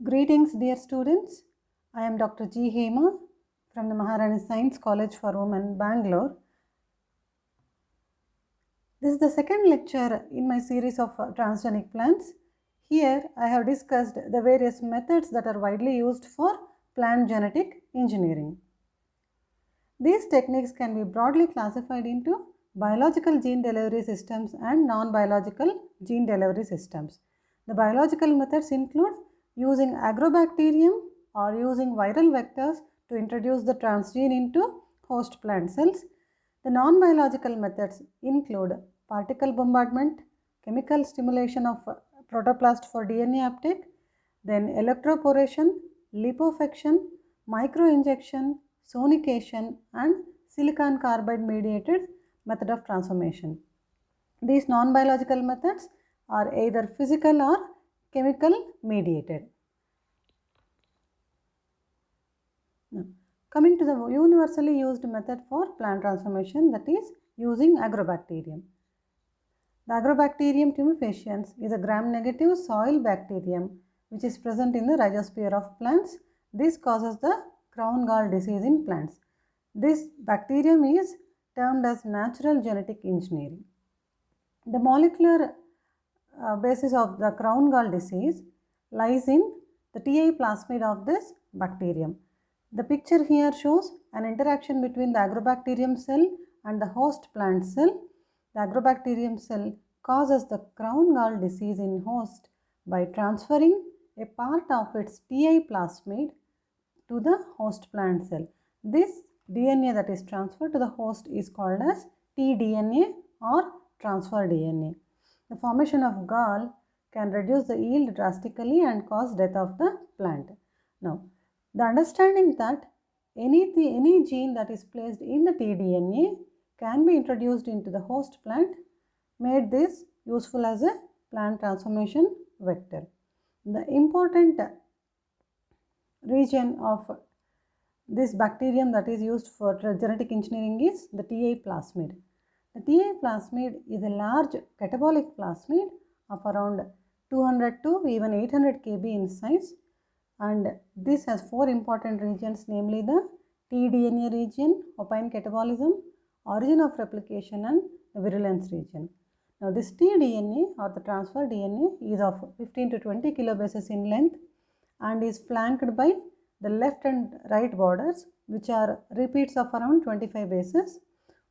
Greetings, dear students. I am Dr. G. Hema from the Maharani Science College for Women, Bangalore. This is the second lecture in my series of transgenic plants. Here, I have discussed the various methods that are widely used for plant genetic engineering. These techniques can be broadly classified into biological gene delivery systems and non-biological gene delivery systems. The biological methods include using agrobacterium or using viral vectors to introduce the transgene into host plant cells. The non-biological methods include particle bombardment, chemical stimulation of protoplast for DNA uptake, then electroporation, liposuction, microinjection, sonication, and silicon carbide mediated method of transformation. These non-biological methods are either physical or chemical mediated. Now, coming to the universally used method for plant transformation, that is using agrobacterium. The Agrobacterium tumefaciens is a gram-negative soil bacterium which is present in the rhizosphere of plants. This causes the crown gall disease in plants. This bacterium is termed as natural genetic engineering. The molecular basis of the crown gall disease lies in the Ti plasmid of this bacterium. The picture here shows an interaction between the agrobacterium cell and the host plant cell. The agrobacterium cell causes the crown gall disease in host by transferring a part of its Ti plasmid to the host plant cell. This DNA that is transferred to the host is called as tDNA or transfer DNA. The formation of gall can reduce the yield drastically and cause death of the plant. Now, the understanding that any gene that is placed in the tDNA can be introduced into the host plant made this useful as a plant transformation vector. The important region of this bacterium that is used for genetic engineering is the Ti plasmid. The Ti plasmid is a large catabolic plasmid of around 200 to even 800 kb in size, and this has four important regions, namely the tDNA region, opine catabolism, origin of replication, and the virulence region. Now, this tDNA or the transfer DNA is of 15 to 20 kilobases in length and is flanked by the left and right borders, which are repeats of around 25 bases.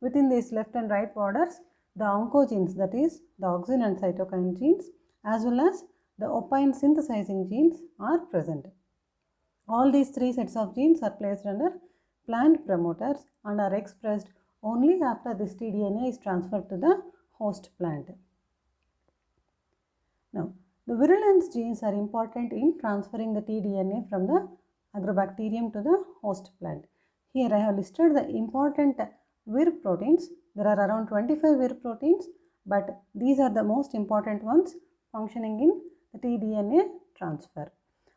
Within these left and right borders, the oncogenes, that is the auxin and cytokine genes, as well as the opine synthesizing genes are present. All these three sets of genes are placed under plant promoters and are expressed only after this tDNA is transferred to the host plant. Now, the virulence genes are important in transferring the tDNA from the agrobacterium to the host plant. Here I have listed the important Vir proteins. There are around 25 Vir proteins, but these are the most important ones functioning in the tDNA transfer.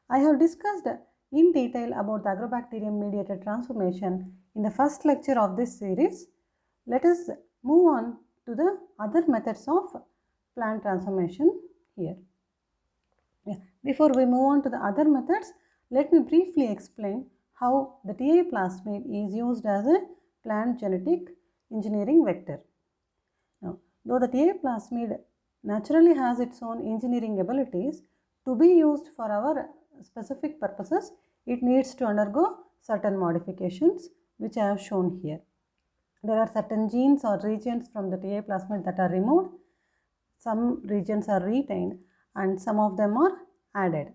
I have discussed in detail about the agrobacterium mediated transformation in the first lecture of this series. Let us move on to the other methods of plant transformation here. Before we move on to the other methods, let me briefly explain how the Ti plasmid is used as a plant genetic engineering vector. Now, though the Ti plasmid naturally has its own engineering abilities, to be used for our specific purposes, it needs to undergo certain modifications, which I have shown here. There are certain genes or regions from the Ti plasmid that are removed, some regions are retained, and some of them are added.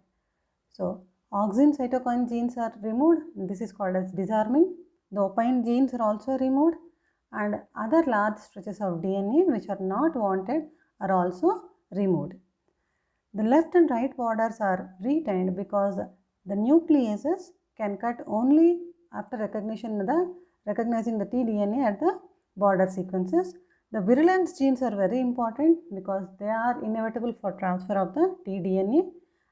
So, auxin cytokine genes are removed, this is called as disarming. The opine genes are also removed, and other large stretches of DNA which are not wanted are also removed. The left and right borders are retained because the nucleases can cut only after recognizing the tDNA at the border sequences. The virulence genes are very important because they are inevitable for transfer of the tDNA,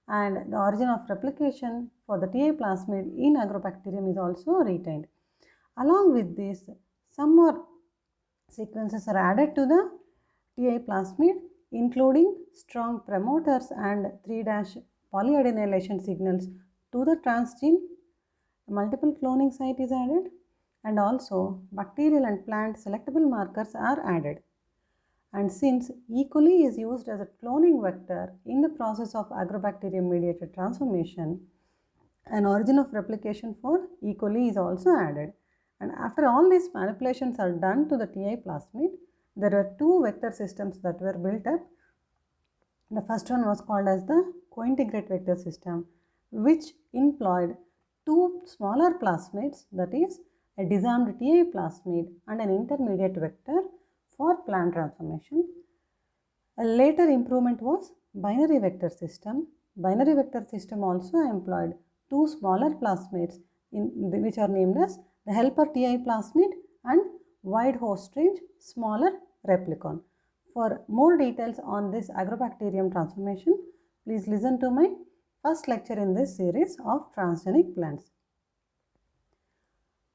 and the origin of replication for the Ti plasmid in agrobacterium is also retained. Along with this, some more sequences are added to the Ti plasmid, including strong promoters and 3' polyadenylation signals to the transgene, multiple cloning site is added, and also bacterial and plant selectable markers are added. And since E. coli is used as a cloning vector in the process of agrobacterium mediated transformation, an origin of replication for E. coli is also added. And after all these manipulations are done to the Ti plasmid, there are two vector systems that were built up. The first one was called as the cointegrate vector system, which employed two smaller plasmids, that is a disarmed Ti plasmid and an intermediate vector for plant transformation. A later improvement was binary vector system. Binary vector system also employed two smaller plasmids which are named as the helper Ti plasmid and wide host range smaller replicon. For more details on this agrobacterium transformation, please listen to my first lecture in this series of transgenic plants.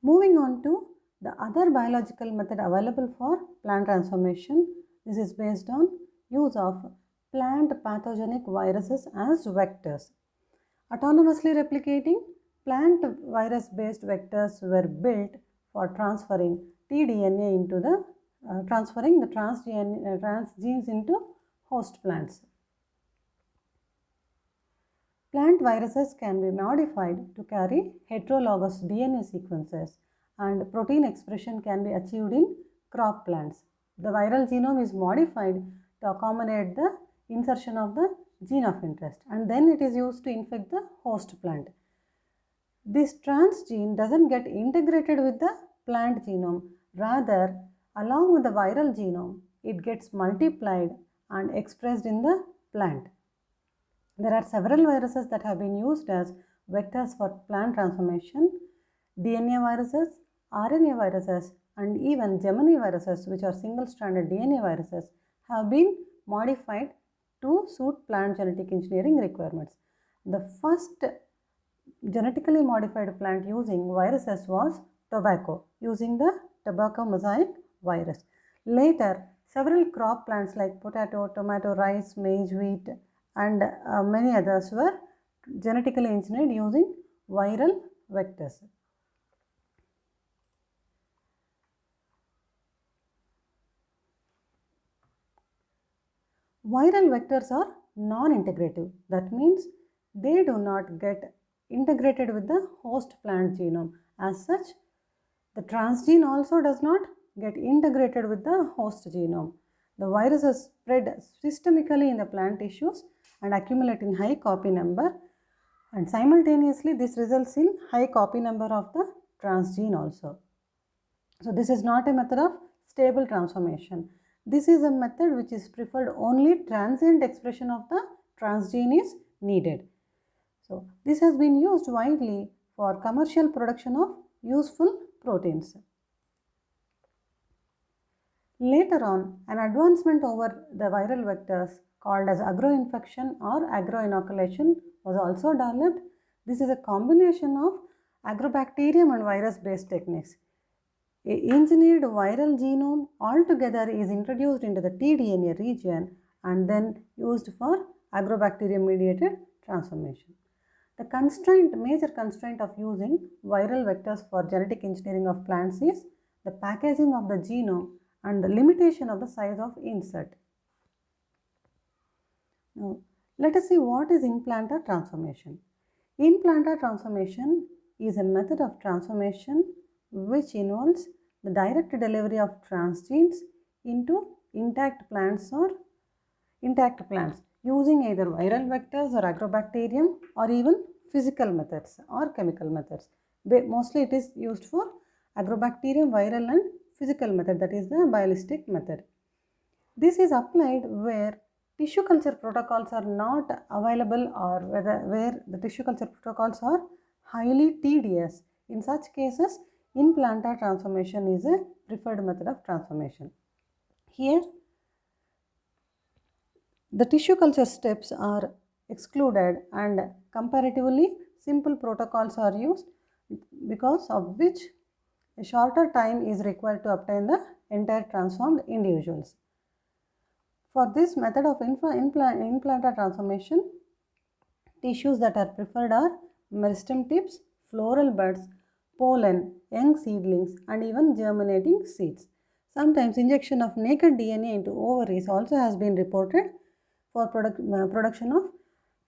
Moving on to the other biological method available for plant transformation, this is based on use of plant pathogenic viruses as vectors. Autonomously replicating plant virus based vectors were built for transferring tDNA into the transferring the transgenes into host plants. Plant viruses can be modified to carry heterologous DNA sequences, and protein expression can be achieved in crop plants. The viral genome is modified to accommodate the insertion of the gene of interest, and then it is used to infect the host plant. This transgene doesn't get integrated with the plant genome, rather along with the viral genome, it gets multiplied and expressed in the plant. There are several viruses that have been used as vectors for plant transformation. DNA viruses, RNA viruses, and even Gemini viruses, which are single-stranded DNA viruses, have been modified to suit plant genetic engineering requirements. The first genetically modified plant using viruses was tobacco, using the tobacco mosaic virus. Later, several crop plants like potato, tomato, rice, maize, wheat, and many others were genetically engineered using viral vectors. Viral vectors are non-integrative. That means they do not get integrated with the host plant genome. As such, the transgene also does not get integrated with the host genome. The viruses spread systemically in the plant tissues and accumulate in high copy number, and simultaneously this results in high copy number of the transgene also. So this is not a method of stable transformation. This is a method which is preferred only transient expression of the transgene is needed. So this has been used widely for commercial production of useful proteins. Later on, an advancement over the viral vectors called as agroinfection or agroinoculation was also developed. This is a combination of agrobacterium and virus based techniques. A engineered viral genome altogether is introduced into the tDNA region and then used for agrobacterium mediated transformation. The major constraint of using viral vectors for genetic engineering of plants is the packaging of the genome and the limitation of the size of insert. Now, let us see what is implantar transformation. Implantar transformation is a method of transformation which involves the direct delivery of transgenes into intact plants using either viral vectors or agrobacterium or even physical methods or chemical methods. Mostly it is used for agrobacterium, viral and physical method, that is the ballistic method. This is applied where tissue culture protocols are not available or where the tissue culture protocols are highly tedious. In such cases, implantar transformation is a preferred method of transformation. Here, the tissue culture steps are excluded and comparatively simple protocols are used, because of which a shorter time is required to obtain the entire transformed individuals. For this method of implantar transformation, Tissues that are preferred are meristem tips, floral buds, pollen, young seedlings, and even germinating seeds. Sometimes injection of naked DNA into ovaries also has been reported for production of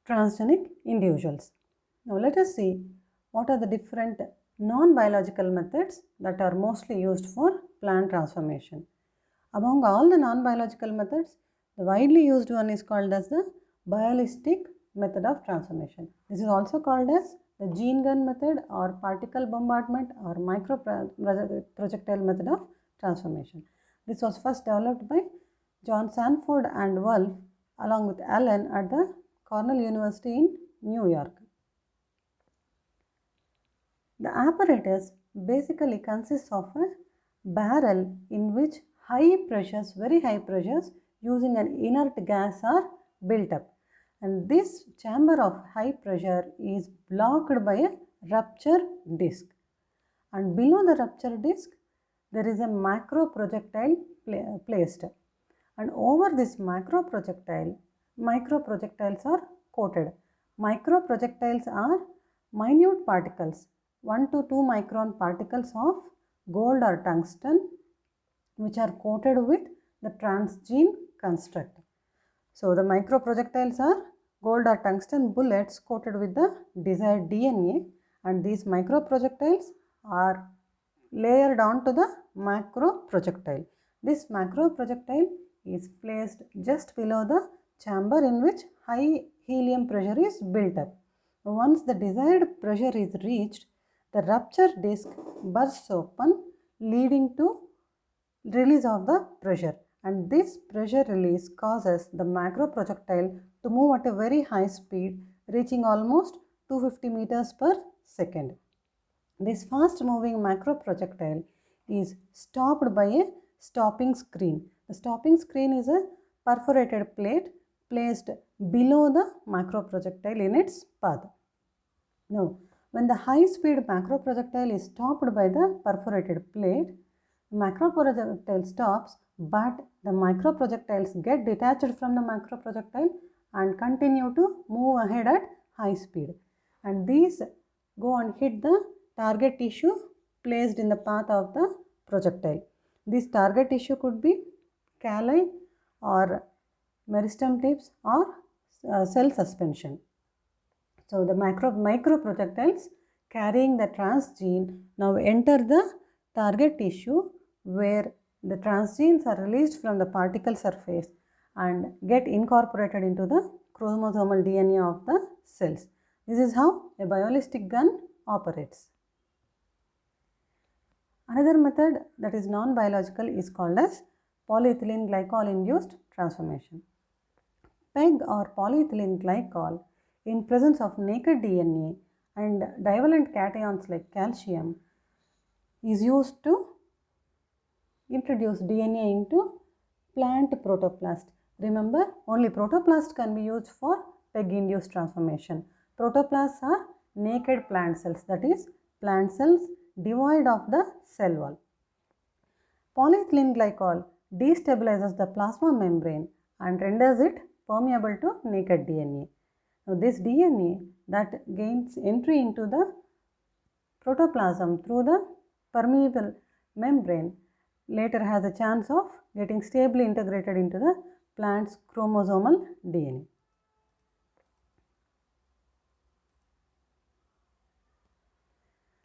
transgenic individuals. Now let us see what are the different non-biological methods that are mostly used for plant transformation. Among all the non-biological methods, the widely used one is called as the biologistic method of transformation. This is also called as the gene gun method or particle bombardment or micro projectile method of transformation. This was first developed by John Sanford and Wolf along with Allen at the Cornell University in New York. The apparatus basically consists of a barrel in which very high pressures using an inert gas are built up, and this chamber of high pressure is blocked by a rupture disc, and below the rupture disc there is a macro projectile placed, and over this macro projectile, micro projectiles are coated. Micro projectiles are minute particles, 1 to 2 micron particles of gold or tungsten, which are coated with the transgene construct. So the micro projectiles are gold or tungsten bullets coated with the desired DNA, and these micro projectiles are layered onto the macro projectile. This macro projectile is placed just below the chamber in which high helium pressure is built up. Once the desired pressure is reached, the rupture disc bursts open, leading to release of the pressure, and this pressure release causes the macro projectile to move at a very high speed, reaching almost 250 meters per second. This fast moving macro projectile is stopped by a stopping screen. The stopping screen is a perforated plate placed below the macro projectile in its path. Now, when the high speed macro projectile is stopped by the perforated plate, macro projectile stops, but the micro projectiles get detached from the macro projectile and continue to move ahead at high speed, and these go and hit the target tissue placed in the path of the projectile. This target tissue could be calli or meristem tips or cell suspension. So the micro projectiles carrying the transgene now enter the target tissue, where the transgenes are released from the particle surface and get incorporated into the chromosomal DNA of the cells. This is how a biologistic gun operates. Another method that is non-biological is called as polyethylene glycol induced transformation. PEG or polyethylene glycol in presence of naked DNA and divalent cations like calcium is used to introduce DNA into plant protoplast. Remember, only protoplast can be used for PEG-induced transformation. Protoplasts are naked plant cells, that is, plant cells devoid of the cell wall. Polyethylene glycol destabilizes the plasma membrane and renders it permeable to naked DNA. Now, this DNA that gains entry into the protoplasm through the permeable membrane later has a chance of getting stably integrated into the plant's chromosomal DNA.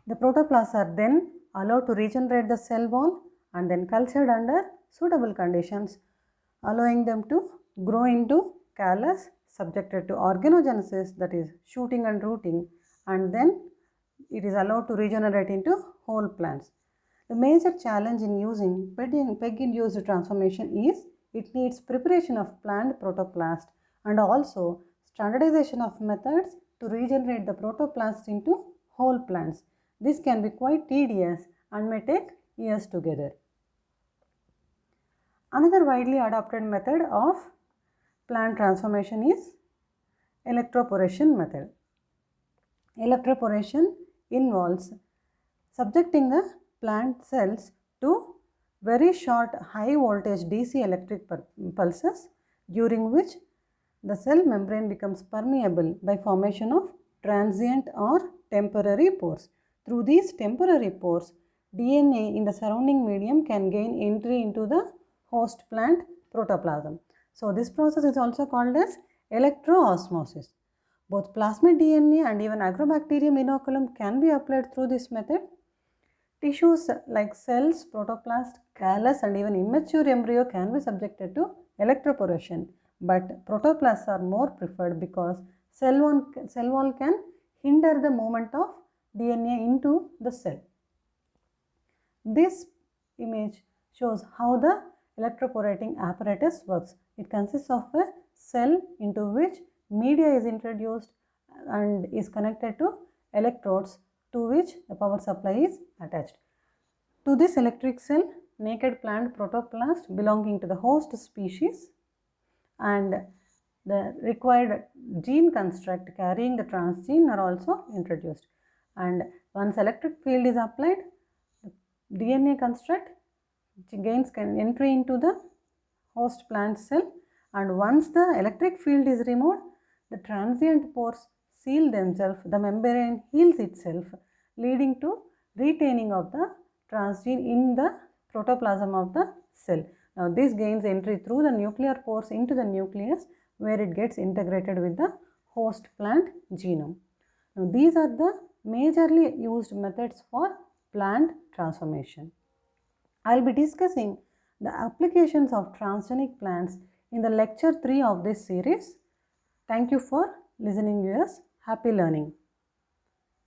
The protoplasts are then allowed to regenerate the cell wall and then cultured under suitable conditions, allowing them to grow into callus subjected to organogenesis, that is shooting and rooting, and then it is allowed to regenerate into whole plants. The major challenge in using PEG-induced transformation is it needs preparation of plant protoplast and also standardization of methods to regenerate the protoplast into whole plants. This can be quite tedious and may take years together. Another widely adopted method of plant transformation is electroporation method. Electroporation involves subjecting the plant cells to very short high voltage DC electric pulses, during which the cell membrane becomes permeable by formation of transient or temporary pores. Through these temporary pores, DNA in the surrounding medium can gain entry into the host plant protoplasm. So this process is also called as electroosmosis. Both plasmid DNA and even Agrobacterium inoculum can be applied through this method. Tissues like cells, protoplast, callus and even immature embryo can be subjected to electroporation, but protoplasts are more preferred because cell wall can hinder the movement of DNA into the cell. This image shows how the electroporating apparatus works. It consists of a cell into which media is introduced and is connected to electrodes to which the power supply is attached. To this electric cell, naked plant protoplast belonging to the host species and the required gene construct carrying the transgene are also introduced. And once electric field is applied, DNA construct gains entry into the host plant cell, and once the electric field is removed, the transient pores seal themselves, the membrane heals itself, leading to retaining of the transgene in the protoplasm of the cell. Now this gains entry through the nuclear pores into the nucleus where it gets integrated with the host plant genome. Now these are the majorly used methods for plant transformation. I will be discussing the applications of transgenic plants in the lecture 3 of this series. Thank you for listening, viewers. Happy learning.